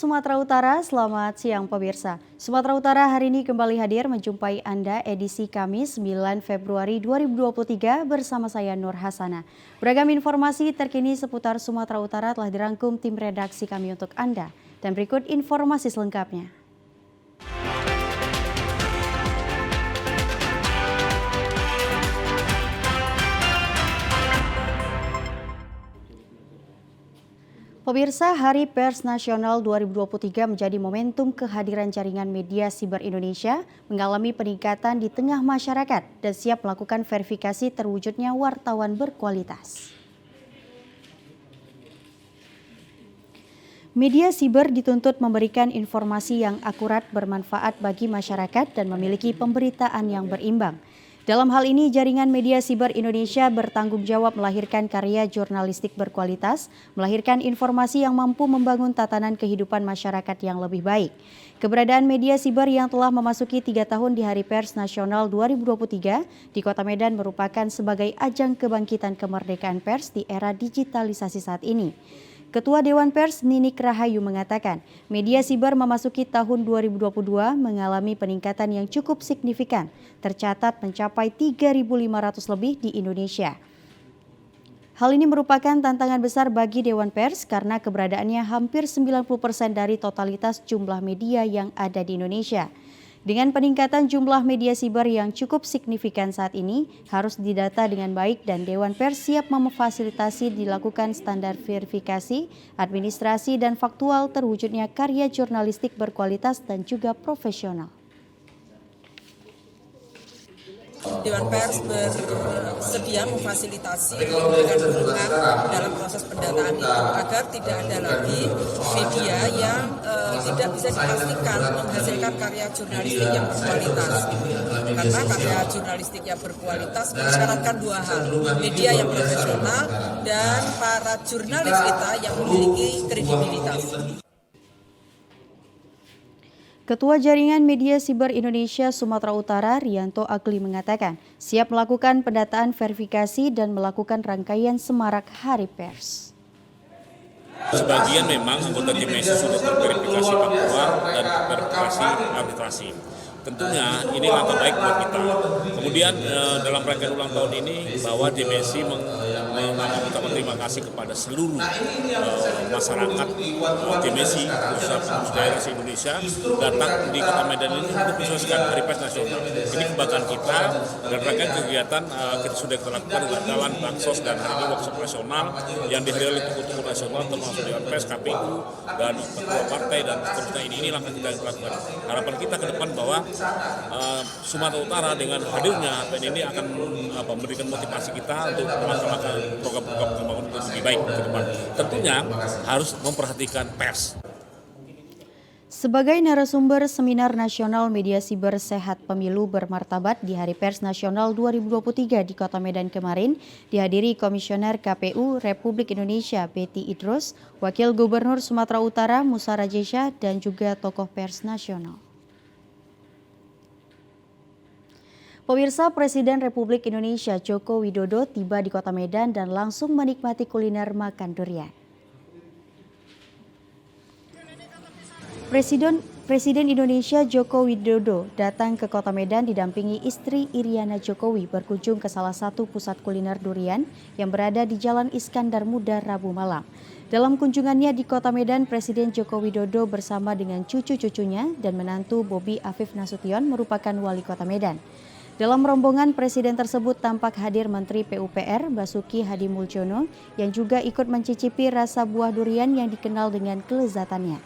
Sumatera Utara, selamat siang pemirsa. Sumatera Utara hari ini kembali hadir menjumpai Anda edisi Kamis 9 Februari 2023 bersama saya Nur Hasana. Beragam informasi terkini seputar Sumatera Utara telah dirangkum tim redaksi kami untuk Anda. Dan berikut informasi selengkapnya. Pemirsa, Hari Pers Nasional 2023 menjadi momentum kehadiran jaringan media siber Indonesia mengalami peningkatan di tengah masyarakat dan siap melakukan verifikasi terwujudnya wartawan berkualitas. Media siber dituntut memberikan informasi yang akurat, bermanfaat bagi masyarakat dan memiliki pemberitaan yang berimbang. Dalam hal ini, jaringan media siber Indonesia bertanggung jawab melahirkan karya jurnalistik berkualitas, melahirkan informasi yang mampu membangun tatanan kehidupan masyarakat yang lebih baik. Keberadaan media siber yang telah memasuki 3 tahun di Hari Pers Nasional 2023 di Kota Medan merupakan sebagai ajang kebangkitan kemerdekaan pers di era digitalisasi saat ini. Ketua Dewan Pers Ninik Rahayu mengatakan, media siber memasuki tahun 2022 mengalami peningkatan yang cukup signifikan, tercatat mencapai 3.500 lebih di Indonesia. Hal ini merupakan tantangan besar bagi Dewan Pers karena keberadaannya hampir 90% dari totalitas jumlah media yang ada di Indonesia. Dengan peningkatan jumlah media siber yang cukup signifikan saat ini, harus didata dengan baik dan Dewan Pers siap memfasilitasi dilakukan standar verifikasi, administrasi, dan faktual terwujudnya karya jurnalistik berkualitas dan juga profesional. Dewan Pers bersedia memfasilitasi memberikan dukungan dalam proses pendataan itu agar tidak ada lagi media yang tidak bisa dipastikan menghasilkan karya jurnalistik yang berkualitas. Karena karya jurnalistik yang berkualitas mensyaratkan dua hal, media yang profesional dan para jurnalis kita yang memiliki kredibilitas. Ketua Jaringan Media Siber Indonesia Sumatera Utara, Rianto Agli mengatakan, siap melakukan pendataan verifikasi dan melakukan rangkaian semarak Hari Pers. Sebagian memang anggota DMSI sudah terverifikasi faktual dan terverifikasi administrasi. Tentunya ini langkah baik buat kita. Kemudian dalam rangkaian ulang tahun ini bahwa DMSI mengucapkan terima kasih kepada seluruh masyarakat DMSI, khususnya daerah se-Indonesia datang di Kota Medan ini untuk mensukseskan Hari Pers Nasional. Ini kebanggaan kita dan rangkaian kegiatan kita sudah lakukan dalam Bansos dan hari ini workshop nasional yang dihadiri oleh tokoh-tokoh nasional termasuk Dewan Pers, KPU dan ketua partai dan seterusnya. Ini langkah kita yang lakukan. Harapan kita ke depan bahwa Sumatera Utara dengan hadirnya PN ini akan memberikan motivasi kita untuk melaksanakan program-program pembangunan yang lebih baik ke depan. Tentunya harus memperhatikan pers. Sebagai narasumber Seminar Nasional Media Siber Sehat Pemilu Bermartabat di Hari Pers Nasional 2023 di Kota Medan kemarin, dihadiri Komisioner KPU Republik Indonesia Betty Idrus, Wakil Gubernur Sumatera Utara Musa Rajesyah, dan juga tokoh pers nasional. Pemirsa, Presiden Republik Indonesia Joko Widodo tiba di Kota Medan dan langsung menikmati kuliner makan durian. Presiden Indonesia Joko Widodo datang ke Kota Medan didampingi istri Iriana Jokowi berkunjung ke salah satu pusat kuliner durian yang berada di Jalan Iskandar Muda Rabu malam. Dalam kunjungannya di Kota Medan, Presiden Joko Widodo bersama dengan cucu-cucunya dan menantu Bobi Afif Nasution merupakan wali Kota Medan. Dalam rombongan Presiden tersebut tampak hadir Menteri PUPR Basuki Hadi Muljono yang juga ikut mencicipi rasa buah durian yang dikenal dengan kelezatannya.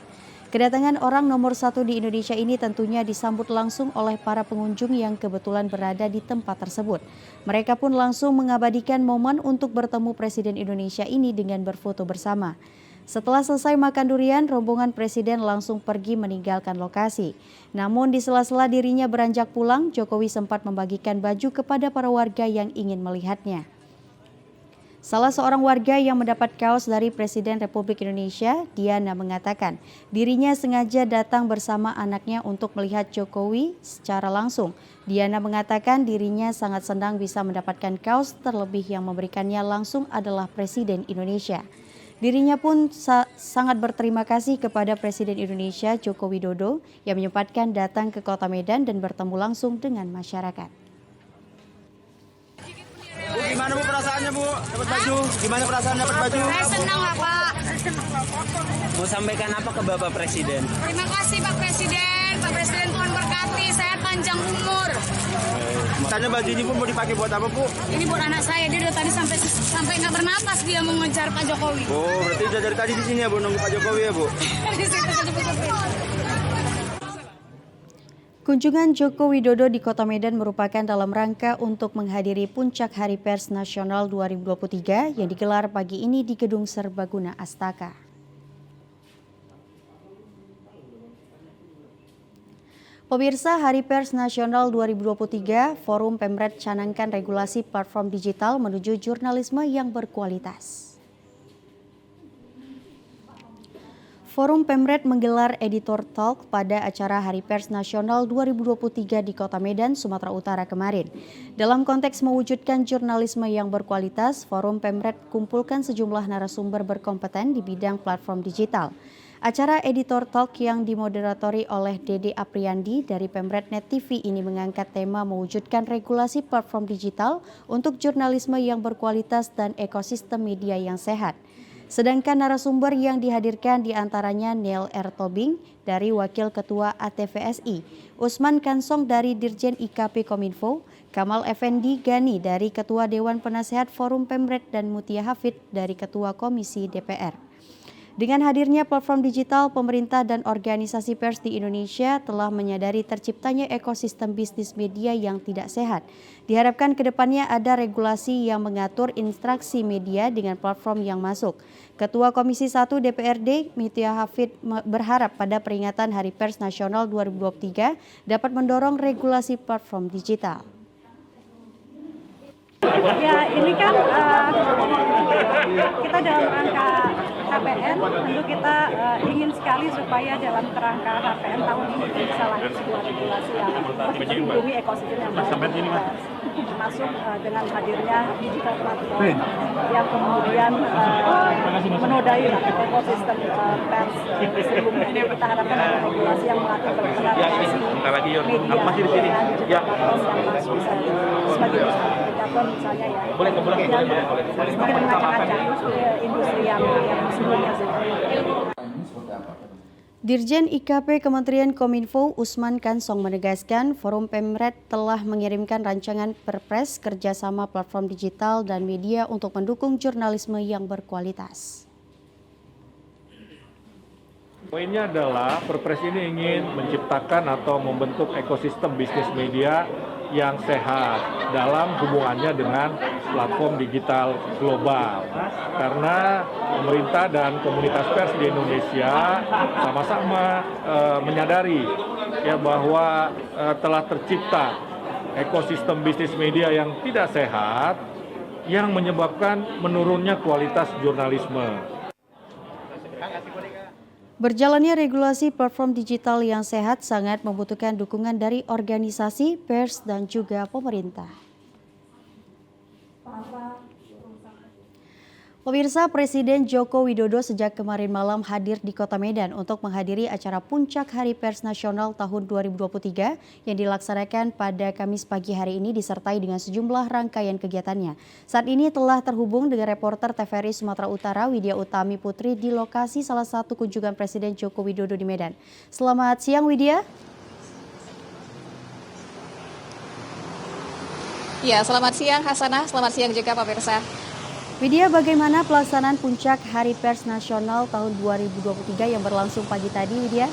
Kedatangan orang nomor 1 di Indonesia ini tentunya disambut langsung oleh para pengunjung yang kebetulan berada di tempat tersebut. Mereka pun langsung mengabadikan momen untuk bertemu Presiden Indonesia ini dengan berfoto bersama. Setelah selesai makan durian, rombongan Presiden langsung pergi meninggalkan lokasi. Namun di sela-sela dirinya beranjak pulang, Jokowi sempat membagikan baju kepada para warga yang ingin melihatnya. Salah seorang warga yang mendapat kaos dari Presiden Republik Indonesia, Diana, mengatakan dirinya sengaja datang bersama anaknya untuk melihat Jokowi secara langsung. Diana mengatakan dirinya sangat senang bisa mendapatkan kaos, terlebih yang memberikannya langsung adalah Presiden Indonesia. Dirinya pun sangat berterima kasih kepada Presiden Indonesia Joko Widodo yang menyempatkan datang ke Kota Medan dan bertemu langsung dengan masyarakat. Bu, gimana Bu perasaannya Bu? Dapat baju? Gimana perasaan dapat baju? Saya senang lah Pak. Mau sampaikan apa ke Bapak Presiden? Terima kasih Pak Presiden. Pak Presiden Tuhan berkati, saya panjang umur. Tanya baju ini pun mau dipakai buat apa Bu? Ini buat anak saya, dia udah tadi sampai nggak bernapas dia mau ngejar Pak Jokowi. Oh, berarti udah dari tadi di sini ya Bu, nunggu Pak Jokowi ya Bu? Di situ saja Bu. Kunjungan Joko Widodo di Kota Medan merupakan dalam rangka untuk menghadiri Puncak Hari Pers Nasional 2023 yang digelar pagi ini di Gedung Serbaguna Astaka. Pemirsa, Hari Pers Nasional 2023, Forum Pemret canangkan regulasi platform digital menuju jurnalisme yang berkualitas. Forum Pemret menggelar Editor Talk pada acara Hari Pers Nasional 2023 di Kota Medan, Sumatera Utara kemarin. Dalam konteks mewujudkan jurnalisme yang berkualitas, Forum Pemret kumpulkan sejumlah narasumber berkompeten di bidang platform digital. Acara Editor Talk yang dimoderatori oleh Dede Apriandi dari Pemret Net TV ini mengangkat tema mewujudkan regulasi platform digital untuk jurnalisme yang berkualitas dan ekosistem media yang sehat. Sedangkan narasumber yang dihadirkan diantaranya Neil R. Tobing dari Wakil Ketua ATVSI, Usman Kansong dari Dirjen IKP Kominfo, Kamal Effendi Gani dari Ketua Dewan Penasehat Forum Pemret dan Mutia Hafid dari Ketua Komisi DPR. Dengan hadirnya platform digital, pemerintah dan organisasi pers di Indonesia telah menyadari terciptanya ekosistem bisnis media yang tidak sehat. Diharapkan ke depannya ada regulasi yang mengatur interaksi media dengan platform yang masuk. Ketua Komisi 1 DPRD, Mutia Hafid, berharap pada peringatan Hari Pers Nasional 2023 dapat mendorong regulasi platform digital. Ya, ini kan kita dalam rangka HPN, tentu kita ingin sekali supaya dalam kerangka HPN tahun ini bisa lahir sebuah regulasi yang melindungi ekosistem yang baik, termasuk dengan hadirnya digital platform yang kemudian menodai ekosistem pers sebelumnya. Kita harapkan ada regulasi yang mengatur berkolaborasi media dengan digital platform yang masuk sebagai indikator misalnya ya, semakin mengacak-acak industri yang sebelumnya. Dirjen IKP Kementerian Kominfo Usman Kansong menegaskan Forum Pemret telah mengirimkan rancangan Perpres kerjasama platform digital dan media untuk mendukung jurnalisme yang berkualitas. Poinnya adalah Perpres ini ingin menciptakan atau membentuk ekosistem bisnis media yang sehat dalam hubungannya dengan platform digital global. Karena pemerintah dan komunitas pers di Indonesia sama-sama menyadari ya bahwa telah tercipta ekosistem bisnis media yang tidak sehat yang menyebabkan menurunnya kualitas jurnalisme. Berjalannya regulasi platform digital yang sehat sangat membutuhkan dukungan dari organisasi, pers, dan juga pemerintah. Pemirsa, Presiden Joko Widodo sejak kemarin malam hadir di Kota Medan untuk menghadiri acara Puncak Hari Pers Nasional tahun 2023 yang dilaksanakan pada Kamis pagi hari ini disertai dengan sejumlah rangkaian kegiatannya. Saat ini telah terhubung dengan reporter TVRI Sumatera Utara Widya Utami Putri di lokasi salah satu kunjungan Presiden Joko Widodo di Medan. Selamat siang Widya. Ya, selamat siang Hasanah, selamat siang juga pemirsa. Widya, bagaimana pelaksanaan Puncak Hari Pers Nasional tahun 2023 yang berlangsung pagi tadi, Widya?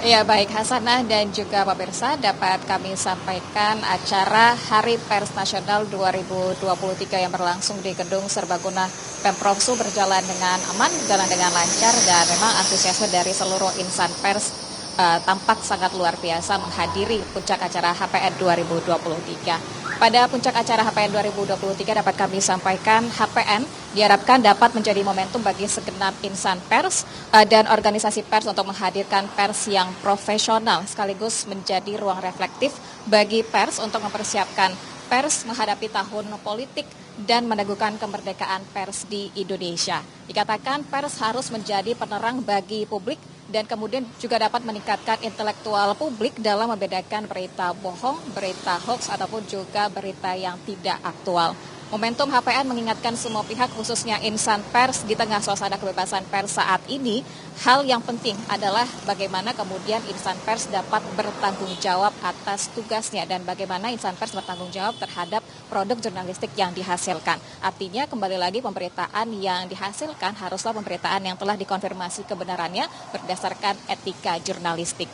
Ya, baik Hasanah dan juga pemirsa, dapat kami sampaikan acara Hari Pers Nasional 2023 yang berlangsung di Gedung Serbaguna Pemprov Su berjalan dengan aman, berjalan dengan lancar, dan memang antusiasme dari seluruh insan pers tampak sangat luar biasa menghadiri puncak acara HPN 2023. Pada puncak acara HPN 2023 dapat kami sampaikan HPN diharapkan dapat menjadi momentum bagi segenap insan pers dan organisasi pers untuk menghadirkan pers yang profesional sekaligus menjadi ruang reflektif bagi pers untuk mempersiapkan pers menghadapi tahun politik dan meneguhkan kemerdekaan pers di Indonesia. Dikatakan pers harus menjadi penerang bagi publik dan kemudian juga dapat meningkatkan intelektual publik dalam membedakan berita bohong, berita hoax, ataupun juga berita yang tidak aktual. Momentum HPN mengingatkan semua pihak khususnya insan pers di tengah suasana kebebasan pers saat ini, hal yang penting adalah bagaimana kemudian insan pers dapat bertanggung jawab atas tugasnya dan bagaimana insan pers bertanggung jawab terhadap produk jurnalistik yang dihasilkan. Artinya kembali lagi pemberitaan yang dihasilkan haruslah pemberitaan yang telah dikonfirmasi kebenarannya berdasarkan etika jurnalistik.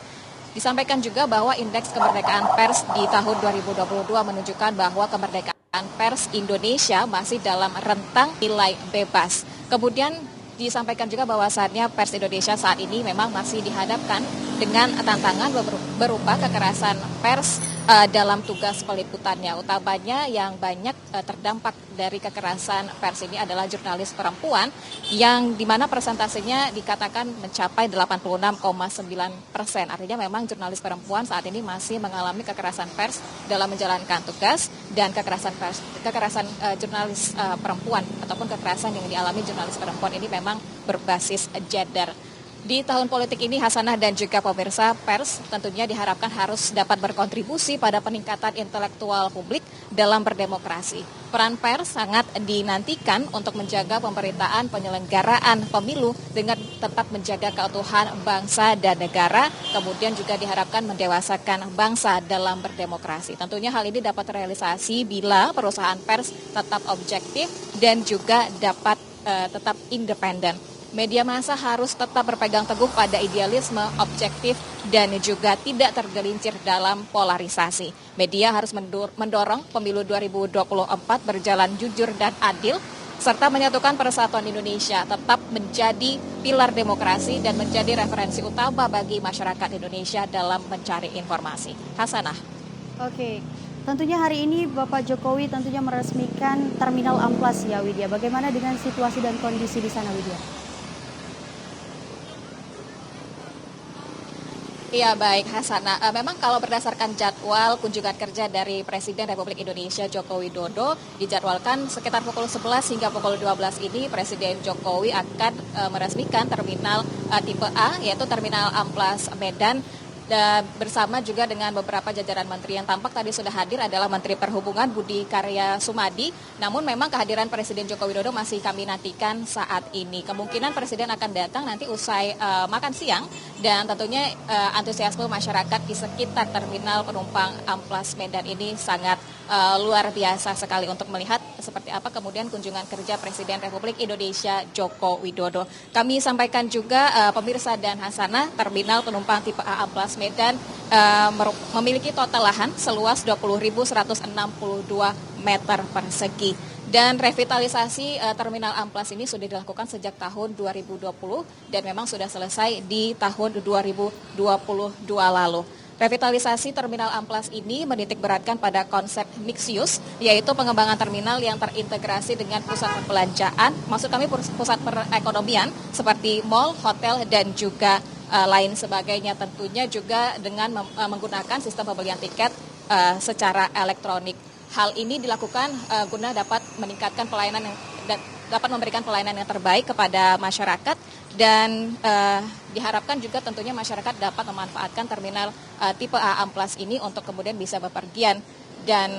Disampaikan juga bahwa indeks kemerdekaan pers di tahun 2022 menunjukkan bahwa kemerdekaan pers Indonesia masih dalam rentang nilai bebas. Kemudian disampaikan juga bahwasannya pers Indonesia saat ini memang masih dihadapkan dengan tantangan berupa kekerasan pers dalam tugas peliputannya. Utamanya yang banyak terdampak dari kekerasan pers ini adalah jurnalis perempuan yang dimana persentasenya dikatakan mencapai 86,9%. Artinya memang jurnalis perempuan saat ini masih mengalami kekerasan pers dalam menjalankan tugas dan kekerasan jurnalis perempuan ataupun kekerasan yang dialami jurnalis perempuan ini memang berbasis gender. Di tahun politik ini, Hasanah dan juga pemirsa pers tentunya diharapkan harus dapat berkontribusi pada peningkatan intelektual publik dalam berdemokrasi. Peran pers sangat dinantikan untuk menjaga pemberitaan penyelenggaraan pemilu dengan tetap menjaga keutuhan bangsa dan negara, kemudian juga diharapkan mendewasakan bangsa dalam berdemokrasi. Tentunya hal ini dapat terrealisasi bila perusahaan pers tetap objektif dan juga dapat tetap independen. Media massa harus tetap berpegang teguh pada idealisme, objektif, dan juga tidak tergelincir dalam polarisasi. Media harus mendorong pemilu 2024 berjalan jujur dan adil, serta menyatukan persatuan Indonesia tetap menjadi pilar demokrasi dan menjadi referensi utama bagi masyarakat Indonesia dalam mencari informasi. Hasanah. Oke, tentunya hari ini Bapak Jokowi tentunya meresmikan Terminal Amplas ya Widya. Bagaimana dengan situasi dan kondisi di sana Widya? Iya baik Hasanah, memang kalau berdasarkan jadwal kunjungan kerja dari Presiden Republik Indonesia Joko Widodo dijadwalkan sekitar pukul 11 hingga pukul 12 ini Presiden Jokowi akan meresmikan terminal tipe A yaitu Terminal Amplas Medan. Dan bersama juga dengan beberapa jajaran menteri yang tampak tadi sudah hadir adalah Menteri Perhubungan Budi Karya Sumadi. Namun memang kehadiran Presiden Joko Widodo masih kami nantikan saat ini. Kemungkinan Presiden akan datang nanti usai makan siang dan tentunya antusiasme masyarakat di sekitar terminal penumpang Amplas Medan ini sangat luar biasa sekali untuk melihat seperti apa kemudian kunjungan kerja Presiden Republik Indonesia Joko Widodo. Kami sampaikan juga pemirsa dan Hasanah, terminal penumpang tipe A Amplas Medan memiliki total lahan seluas 20.162 meter persegi. Dan revitalisasi terminal Amplas ini sudah dilakukan sejak tahun 2020 dan memang sudah selesai di tahun 2022 lalu. Revitalisasi Terminal Amplas ini menitik beratkan pada konsep mixed use, yaitu pengembangan terminal yang terintegrasi dengan pusat perbelanjaan, maksud kami pusat perekonomian seperti mall, hotel, dan juga lain sebagainya. Tentunya juga dengan menggunakan sistem pembelian tiket secara elektronik. Hal ini dilakukan guna dapat meningkatkan pelayanan yang dapat memberikan pelayanan yang terbaik kepada masyarakat dan diharapkan juga tentunya masyarakat dapat memanfaatkan terminal tipe A Amplas ini untuk kemudian bisa bepergian dan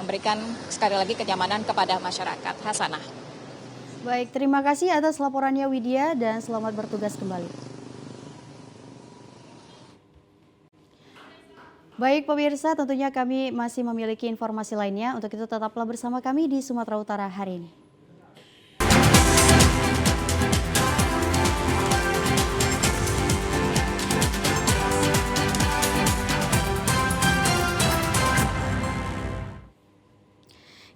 memberikan sekali lagi kenyamanan kepada masyarakat. Hasanah. Baik, terima kasih atas laporannya Widya dan selamat bertugas kembali. Baik pemirsa, tentunya kami masih memiliki informasi lainnya. Untuk itu tetaplah bersama kami di Sumatera Utara hari ini.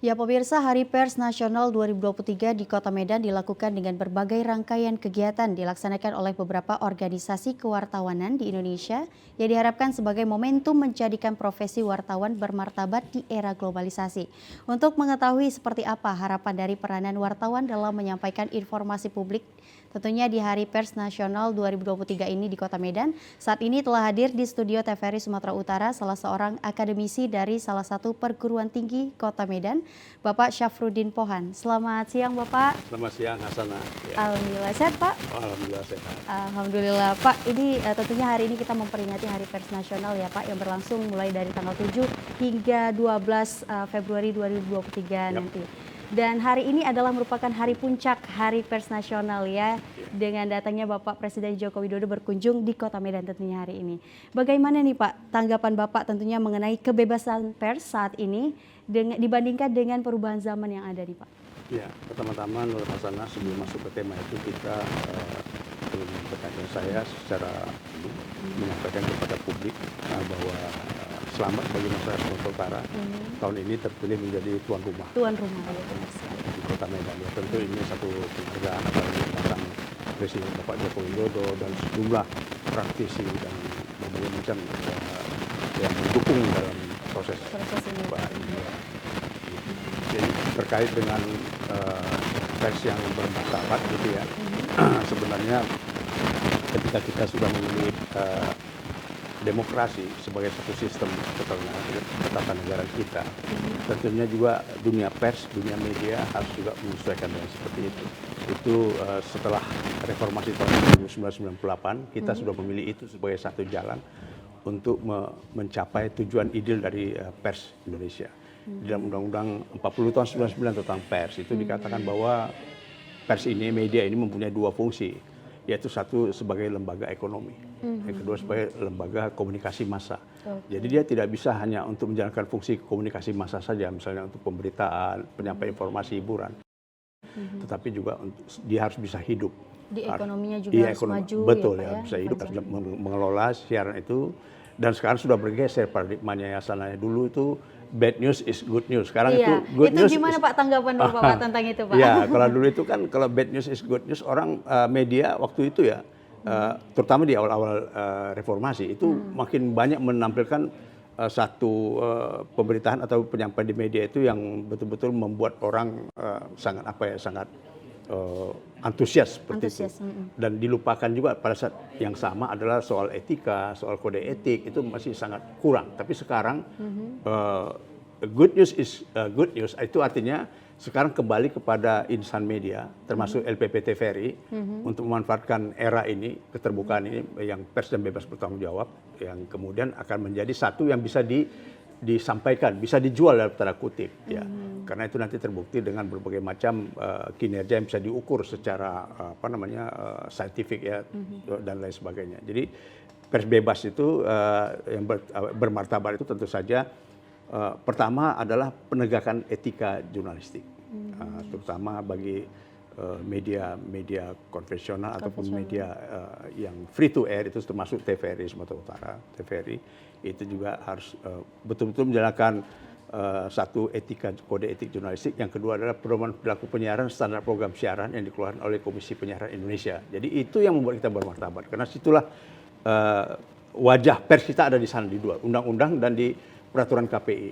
Ya pemirsa, Hari Pers Nasional 2023 di Kota Medan dilakukan dengan berbagai rangkaian kegiatan dilaksanakan oleh beberapa organisasi kewartawanan di Indonesia yang diharapkan sebagai momentum menjadikan profesi wartawan bermartabat di era globalisasi. Untuk mengetahui seperti apa harapan dari peranan wartawan dalam menyampaikan informasi publik tentunya di Hari Pers Nasional 2023 ini di Kota Medan. Saat ini telah hadir di studio TVRI Sumatera Utara salah seorang akademisi dari salah satu perguruan tinggi Kota Medan, Bapak Syafruddin Pohan. Selamat siang Bapak. Selamat siang Hasanah. Ya. Alhamdulillah sehat Pak. Alhamdulillah sehat. Alhamdulillah Pak. Ini tentunya hari ini kita memperingati Hari Pers Nasional ya Pak, yang berlangsung mulai dari tanggal 7 hingga 12 Februari 2023 nanti. Dan hari ini adalah merupakan hari puncak Hari Pers Nasional ya, dengan datangnya Bapak Presiden Joko Widodo berkunjung di Kota Medan tentunya hari ini. Bagaimana nih Pak tanggapan Bapak tentunya mengenai kebebasan pers saat ini dibandingkan dengan perubahan zaman yang ada nih Pak? Ya, pertama-tama Nur Hasanah, sebelum masuk ke tema itu kita berkaitan saya secara menyampaikan kepada publik bahwa selamat bagi masyarakat Sumatera Utara tahun ini terpilih menjadi tuan rumah. Tuan rumah ya, benar sekali. Di Kota Medan. Ya, tentu ini satu penghargaan apalagi tentang Presiden Bapak Joko Widodo dan sejumlah praktisi dan berbagai macam yang mendukung dalam proses ini. Jadi terkait dengan pers yang bermartabat gitu ya, sebenarnya ketika kita sudah memilih demokrasi sebagai satu sistem ketatanegaraan kita, tentunya juga dunia pers, dunia media harus juga menyesuaikan dengan seperti itu. Itu setelah reformasi tahun 1998, kita sudah memilih itu sebagai satu jalan untuk mencapai tujuan ideal dari pers Indonesia. Di dalam Undang-Undang 40 tahun 99 tentang pers itu dikatakan bahwa pers ini, media ini mempunyai dua fungsi, yaitu satu sebagai lembaga ekonomi, yang kedua sebagai lembaga komunikasi massa. Jadi dia tidak bisa hanya untuk menjalankan fungsi komunikasi massa saja, misalnya untuk pemberitaan, penyampaian informasi, hiburan, tetapi juga dia harus bisa hidup. Di ekonominya juga harus maju. Betul ya, ya, bisa hidup, harus mengelola siaran itu. Dan sekarang sudah bergeser paradigmanya ya, sananya dulu itu bad news is good news. Sekarang itu good news. Itu gimana Pak tanggapan Bapak tentang itu Pak? Ya, kalau dulu itu kan kalau bad news is good news, orang media waktu itu ya, terutama di awal-awal reformasi itu makin banyak menampilkan satu pemberitaan atau penyampaian di media itu yang betul-betul membuat orang sangat antusias seperti itu. Dan dilupakan juga pada saat yang sama adalah soal etika, soal kode etik itu masih sangat kurang. Tapi sekarang good news is good news, itu artinya sekarang kembali kepada insan media termasuk LPP TVRI untuk memanfaatkan era ini, keterbukaan ini yang pers dan bebas bertanggung jawab, yang kemudian akan menjadi satu yang bisa disampaikan, bisa dijual dalam tanda kutip ya. Karena itu nanti terbukti dengan berbagai macam kinerja yang bisa diukur secara saintifik ya, dan lain sebagainya. Jadi pers bebas itu yang bermartabat itu tentu saja pertama adalah penegakan etika jurnalistik, terutama bagi media konvensional ataupun media yang free to air, itu termasuk TVRI Sumatera Utara, TVRI itu juga harus betul-betul menjalankan satu etika, kode etik jurnalistik. Yang kedua adalah pedoman perilaku penyiaran, standar program siaran yang dikeluarkan oleh Komisi Penyiaran Indonesia. Jadi itu yang membuat kita bermartabat, karena situlah wajah pers kita ada di sana, di dua undang-undang dan di peraturan KPI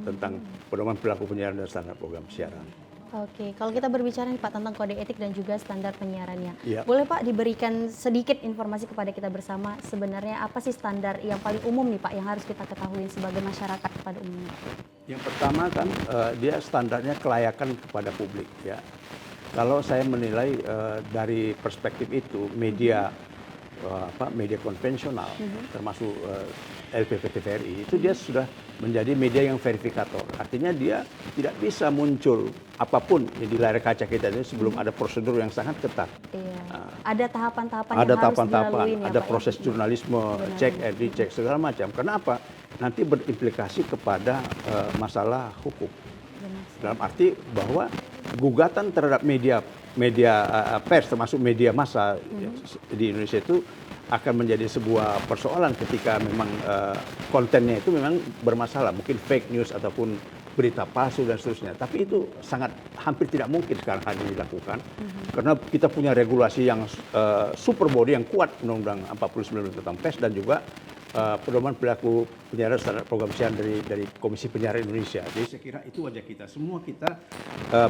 tentang pedoman perilaku penyiaran dan standar program siaran. Oke, kalau kita berbicara nih Pak tentang kode etik dan juga standar penyiarannya, ya, boleh Pak diberikan sedikit informasi kepada kita bersama, sebenarnya apa sih standar yang paling umum nih Pak yang harus kita ketahui sebagai masyarakat pada umumnya? Yang pertama kan dia standarnya kelayakan kepada publik ya. Kalau saya menilai dari perspektif itu media media konvensional termasuk LPP TVRI itu dia sudah menjadi media yang verifikator. Artinya dia tidak bisa muncul apapun di layar kaca kita ini sebelum ada prosedur yang sangat ketat. Iya. Ada tahapan-tahapan yang harus dilalui ya, ada Pak, proses jurnalisme, cek, recheck segala macam. Kenapa? Nanti berimplikasi kepada masalah hukum. Dalam arti bahwa gugatan terhadap media pers termasuk media massa di Indonesia itu akan menjadi sebuah persoalan ketika memang kontennya itu memang bermasalah, mungkin fake news ataupun berita palsu dan seterusnya. Tapi itu hampir tidak mungkin sekarang hanya dilakukan karena kita punya regulasi yang super body yang kuat, Undang-Undang 49 tentang pers dan juga pedoman perilaku penyiaran standar program siaran dari Komisi Penyiaran Indonesia. Jadi saya kira itu wajah kita. Semua kita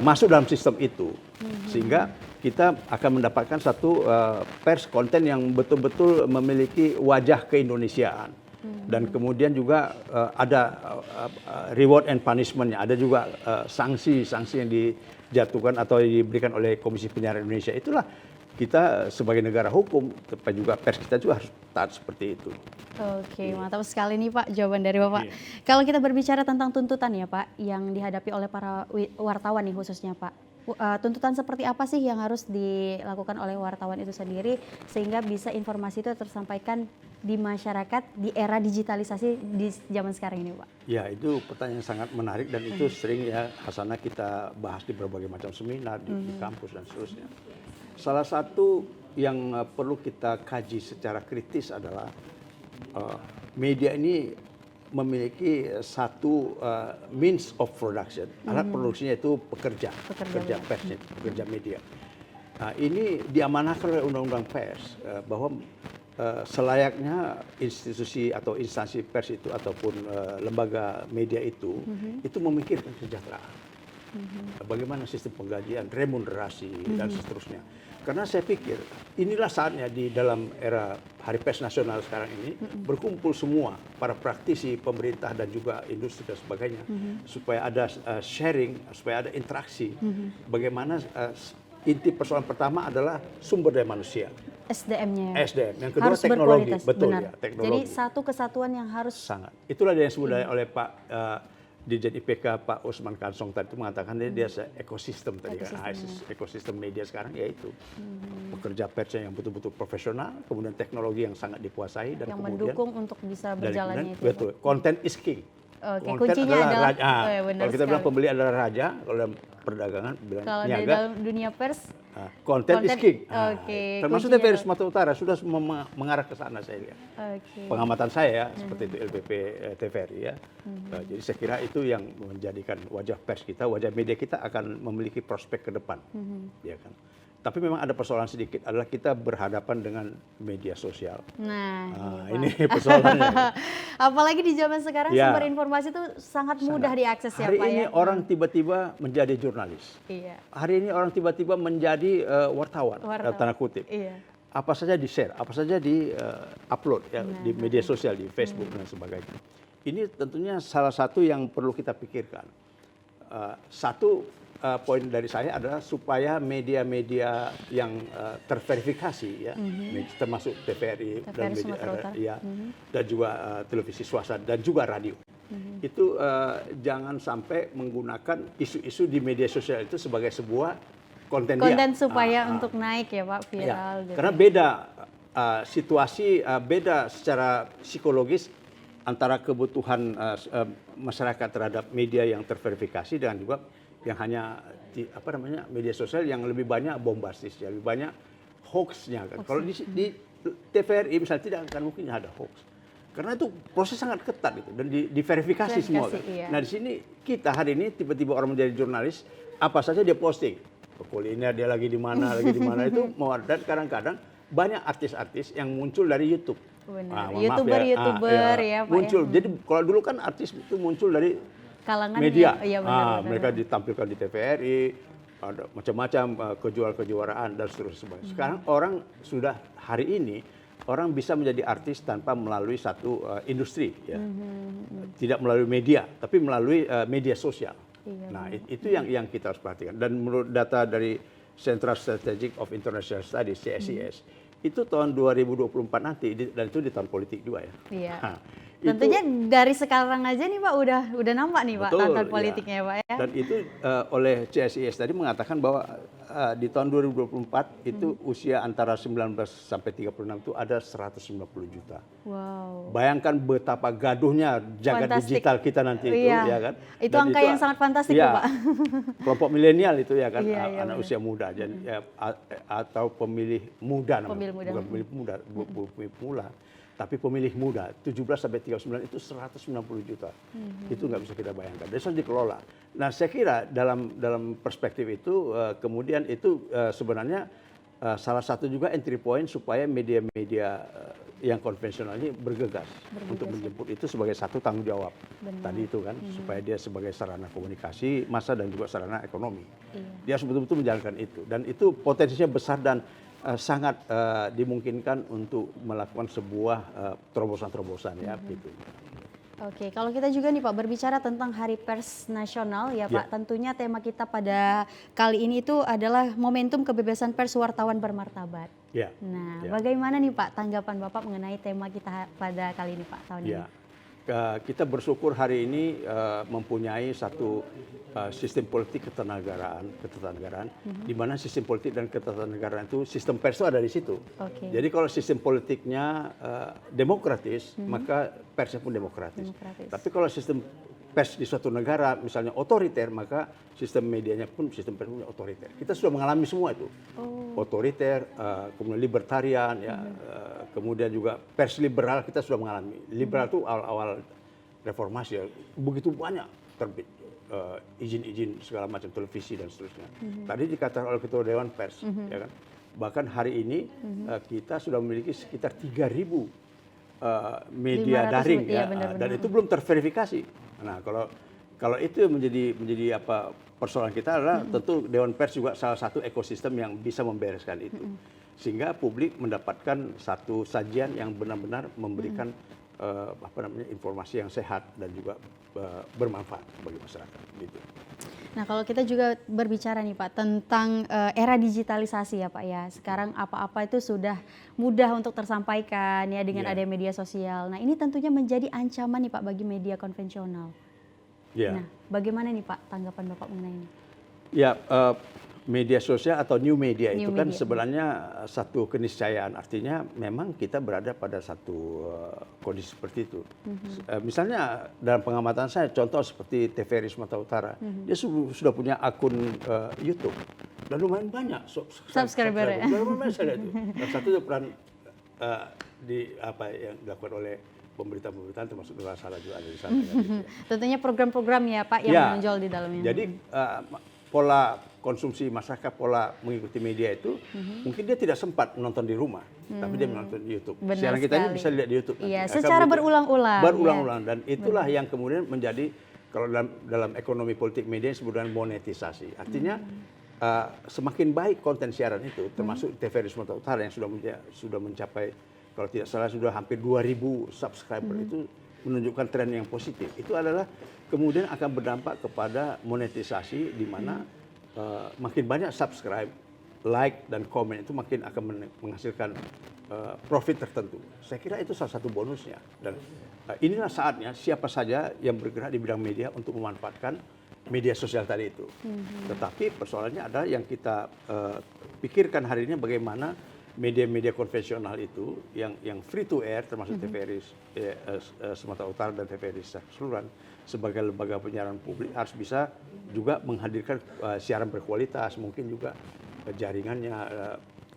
masuk dalam sistem itu, sehingga kita akan mendapatkan satu pers konten yang betul-betul memiliki wajah keindonesiaan. Dan kemudian juga ada reward and punishment-nya, ada juga sanksi-sanksi yang dijatuhkan atau diberikan oleh Komisi Penyiaran Indonesia. Itulah kita sebagai negara hukum, tapi juga pers kita juga harus taat seperti itu. Oke, mantap sekali nih Pak jawaban dari Bapak. Kalau kita berbicara tentang tuntutan ya Pak, yang dihadapi oleh para wartawan nih khususnya Pak. Tuntutan seperti apa sih yang harus dilakukan oleh wartawan itu sendiri sehingga bisa informasi itu tersampaikan di masyarakat di era digitalisasi di zaman sekarang ini Pak? Ya, itu pertanyaan yang sangat menarik dan itu sering ya Hasanah kita bahas di berbagai macam seminar di kampus dan seterusnya. Salah satu yang perlu kita kaji secara kritis adalah media ini memiliki satu means of production. Alat produksinya itu pekerja persnya, pekerja media. Nah, ini diamanahkan oleh Undang-Undang Pers bahwa selayaknya institusi atau instansi pers itu ataupun lembaga media itu memikirkan kesejahteraan. Bagaimana sistem penggajian, remunerasi dan seterusnya. Karena saya pikir inilah saatnya di dalam era Hari Pers Nasional sekarang ini berkumpul semua para praktisi, pemerintah dan juga industri dan sebagainya supaya ada sharing, supaya ada interaksi. Bagaimana inti persoalan pertama adalah sumber daya manusia. SDM-nya. SDM. Yang kedua harus teknologi, betul benar. ya, teknologi. Jadi satu kesatuan yang harus sangat. Itulah yang disebut oleh Pak Dirjen IPK Pak Usman Kansong tadi itu mengatakan dia ekosistem tadi kan. Ekosistem media sekarang yaitu pekerja persnya yang betul-betul profesional, kemudian teknologi yang sangat dikuasai dan yang kemudian mendukung untuk bisa berjalannya itu. Betul. Content is king. Oke, Konten kuncinya adalah raja. Kalau kita bilang sekali. pembeli adalah raja, kalau dalam perdagangan bilang Kalau niaga. dari dalam dunia pers, Content is king. Oke, Termasuk kuncinya TVRI Sumatera Utara sudah mengarah ke sana saya lihat. Oke. Pengamatan saya ya, seperti itu LPP TVRI ya. Jadi saya kira itu yang menjadikan wajah pers kita, wajah media kita akan memiliki prospek ke depan. Ya kan. Tapi memang ada persoalan sedikit adalah kita berhadapan dengan media sosial. Nah, ini persoalannya. apalagi di zaman sekarang sumber informasi itu sangat mudah diakses ya Hari Pak ini ya. orang tiba-tiba menjadi jurnalis. Iya. Hari ini orang tiba-tiba menjadi wartawan. Tanda kutip. Iya. Apa saja di-share, apa saja di-upload ya, di media sosial, di Facebook dan sebagainya. Ini tentunya salah satu yang perlu kita pikirkan. Poin dari saya adalah supaya media-media yang terverifikasi ya, termasuk TVRI dan media dan juga televisi swasta dan juga radio. Itu jangan sampai menggunakan isu-isu di media sosial itu sebagai sebuah konten supaya untuk naik ya Pak viral. Ya, gitu. karena beda situasi, beda secara psikologis antara kebutuhan masyarakat terhadap media yang terverifikasi dengan juga yang hanya media sosial yang lebih banyak bombastis, ya, lebih banyak hoax-nya kan. Kalau di TVRI misalnya tidak akan mungkin ada hoax. Karena itu proses sangat ketat itu dan diverifikasi semua kan. Iya. Nah, di sini kita hari ini tiba-tiba orang menjadi jurnalis, apa saja dia posting. Kuliner dia lagi di mana itu mau, dan kadang-kadang banyak artis-artis yang muncul dari YouTube. Benar. YouTuber ya Pak. Muncul. Jadi kalau dulu kan artis itu muncul dari kalangan media. Benar. Mereka ditampilkan di TVRI, ada macam-macam kejuaraan dan seterusnya. Sekarang orang sudah hari ini orang bisa menjadi artis tanpa melalui satu industri, ya. Tidak melalui media, tapi melalui media sosial. Nah, itu yang kita harus perhatikan. Dan menurut data dari Central Strategic of International Studies (CSIS), itu tahun 2024 nanti, dan itu di tahun politik juga ya. Iya. Tentunya dari sekarang aja nih Pak udah nampak nih Pak tantangan politiknya ya Pak ya. Dan itu oleh CSIS tadi mengatakan bahwa di tahun 2024 itu usia antara 19 sampai 36 itu ada 190 juta. Wow. Bayangkan betapa gaduhnya jagat digital kita nanti itu ya kan. Itu angka yang sangat fantastik ya, Pak. Kelompok milenial itu ya kan, benar. anak usia muda atau pemilih muda namanya. Bukan pemilih muda, pemilih pemula. Tapi pemilih muda 17 sampai 39 itu 190 juta. Itu nggak bisa kita bayangkan. Dan harus dikelola. Nah, saya kira dalam perspektif itu kemudian itu sebenarnya salah satu juga entry point supaya media-media yang konvensional ini bergegas untuk menjemput itu sebagai satu tanggung jawab. Tadi itu kan, supaya dia sebagai sarana komunikasi massa dan juga sarana ekonomi. Dia harus betul-betul menjalankan itu. Dan itu potensinya besar dan sangat dimungkinkan untuk melakukan sebuah terobosan-terobosan ya gitu. Oke, kalau kita juga nih Pak berbicara tentang Hari Pers Nasional ya Pak, tentunya tema kita pada kali ini itu adalah momentum kebebasan pers wartawan bermartabat. Nah, bagaimana nih Pak tanggapan Bapak mengenai tema kita pada kali ini Pak tahun ini? Kita bersyukur hari ini mempunyai satu sistem politik ketatanegaraan, di mana sistem politik dan ketatanegaraan itu sistem pers itu ada di situ. Jadi kalau sistem politiknya demokratis, maka persnya pun demokratis. Tapi kalau sistem pers di suatu negara misalnya otoriter, maka sistem medianya pun sistem pers pun otoriter. Kita sudah mengalami semua itu. Otoriter, kemudian libertarian ya, kemudian juga pers liberal kita sudah mengalami. Liberal itu awal-awal reformasi ya, begitu banyak terbit izin-izin segala macam televisi dan seterusnya. Tadi dikatakan oleh Ketua Dewan Pers, ya kan. Bahkan hari ini kita sudah memiliki sekitar 3.000 media daring ya, dan itu belum terverifikasi. Nah, kalau itu menjadi apa persoalan kita adalah tentu Dewan Pers juga salah satu ekosistem yang bisa membereskan itu. Sehingga publik mendapatkan satu sajian yang benar-benar memberikan informasi yang sehat dan juga bermanfaat bagi masyarakat gitu. Nah, kalau kita juga berbicara nih Pak tentang era digitalisasi ya Pak ya. Sekarang apa-apa itu sudah mudah untuk tersampaikan ya dengan ada media sosial. Nah, ini tentunya menjadi ancaman nih Pak bagi media konvensional. Nah, bagaimana nih Pak tanggapan Bapak mengenai ini? Ya, media sosial atau new media itu kan sebenarnya satu keniscayaan. Artinya memang kita berada pada satu kondisi seperti itu. Misalnya dalam pengamatan saya, contoh seperti TVRI Sumatera Utara, dia sudah punya akun YouTube dan lumayan banyak subscriber ya. Lumayan saya lihat itu. Dan satu peran yang dilakukan oleh pemberitaan termasuk Nurul Salah juga ada di sana. Tentunya program-program ya Pak yang menonjol di dalamnya. Jadi pola konsumsi masyarakat, pola mengikuti media itu mungkin dia tidak sempat menonton di rumah, tapi dia menonton di YouTube. Siaran kita ini bisa dilihat di YouTube. Iya, secara berulang-ulang. Berulang-ulang dan itulah yang kemudian menjadi kalau dalam ekonomi politik media disebut dengan monetisasi. Artinya semakin baik konten siaran itu, termasuk TVRI Sumatera Utara yang sudah mencapai kalau tidak salah sudah hampir 2.000 subscriber itu menunjukkan tren yang positif. Itu adalah kemudian akan berdampak kepada monetisasi di mana makin banyak subscribe, like dan komen itu makin akan menghasilkan profit tertentu. Saya kira itu salah satu bonusnya dan inilah saatnya siapa saja yang bergerak di bidang media untuk memanfaatkan media sosial tadi itu. Tetapi persoalannya adalah yang kita pikirkan hari ini bagaimana media-media konvensional itu yang free to air termasuk TVRI Sumatera Utara dan TVRI keseluruhan sebagai lembaga penyiaran publik harus bisa juga menghadirkan siaran berkualitas, mungkin juga jaringannya